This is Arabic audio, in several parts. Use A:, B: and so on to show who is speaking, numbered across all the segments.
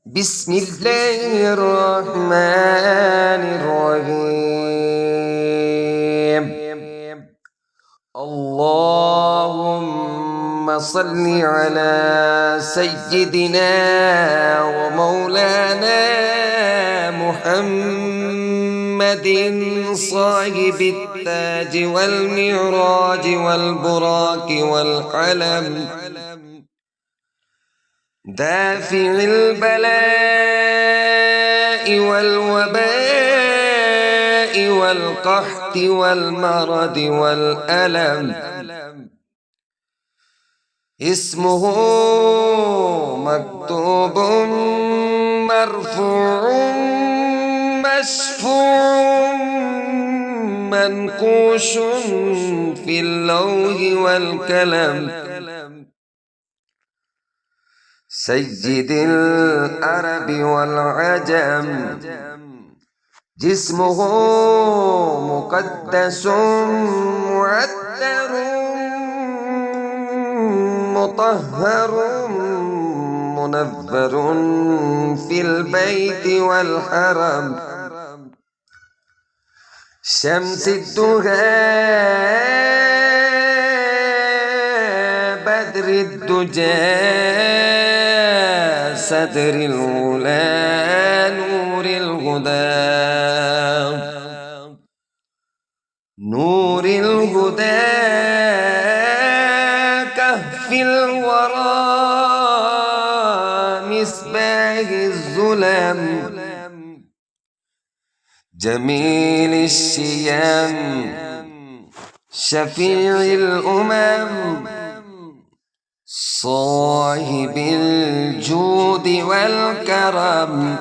A: بسم الله الرحمن الرحيم. اللهم صل على سيدنا ومولانا محمد صاحب التاج والمعراج والبراق والقلم، دافع البلاء والوباء والقحط والمرض والألم. اسمه مكتوب مرفوع مشفوع منقوش في اللوح والقلم. سيد العرب والعجم، جسمه مقدس معطر مطهر منفر في البيت والحرم. شمس الدهى بدر الدجى صدر الغلا نور الهدى، نور الهدى كهف الورى مصباح الظلم. جميل الشيم شفيع الأمم، صاحب الجود والكرم.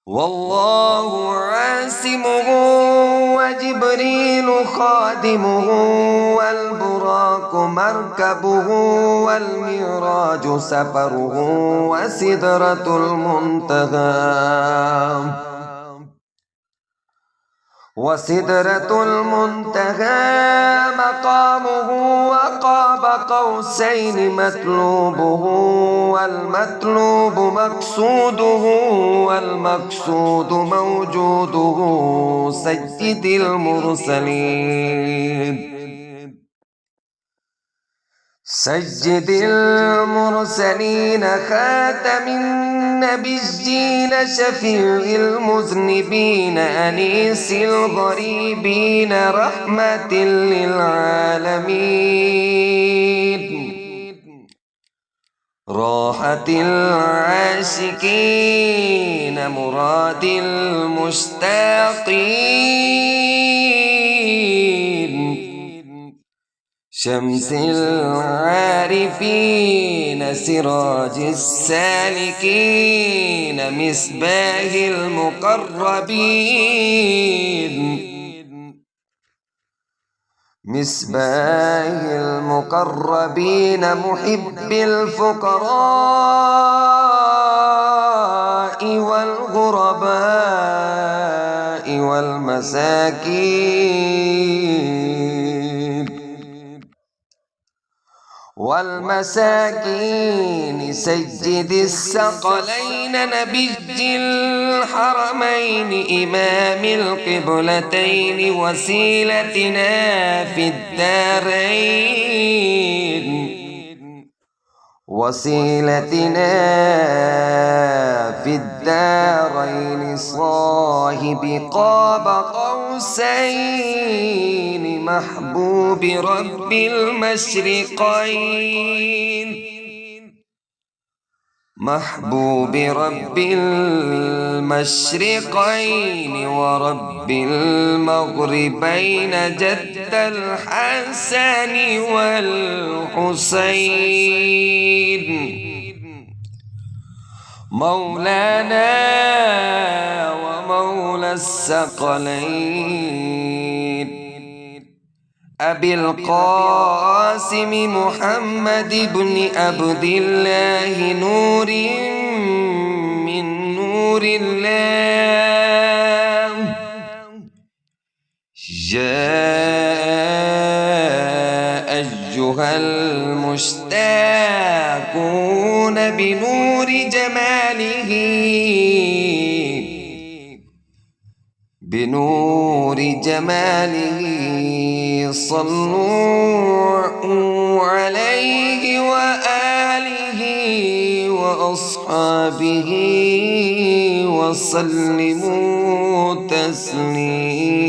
A: والله عاصمه وجبريل خادمه، والبراق مركبه والمعراج سفره، وسدرة المنتهى وسدرة المنتهى مقامه، وقاب قوسين مطلوبه، والمطلوب مقصوده، والمقصود موجوده. سيد المرسلين سيد المرسلين خاتم النبيين شفيع المذنبين أنيس الغريبين رحمة للعالمين، راحة العاشقين مراد المشتاقين، شمس العارفين سراج السالكين مصباح المقربين، مصباح المقربين محب الفقراء والغرباء والمساكين سيد الثقلين نبي الحرمين إمام القبلتين وسيلتنا في الدارين، وسيلتنا في الدارين صاحب قاب قوسين محبوب رب المشرقين، محبوب رب المشرقين ورب المغربين جد الحسن والحسين. مولانا ومولى الثقلين أبي القاسم محمد بن عبد الله، نور من نور الله. جاء أيها المشتاقون بنور جمال جماله بنور جماله صلوا عليه وآله وأصحابه وسلموا تسليما.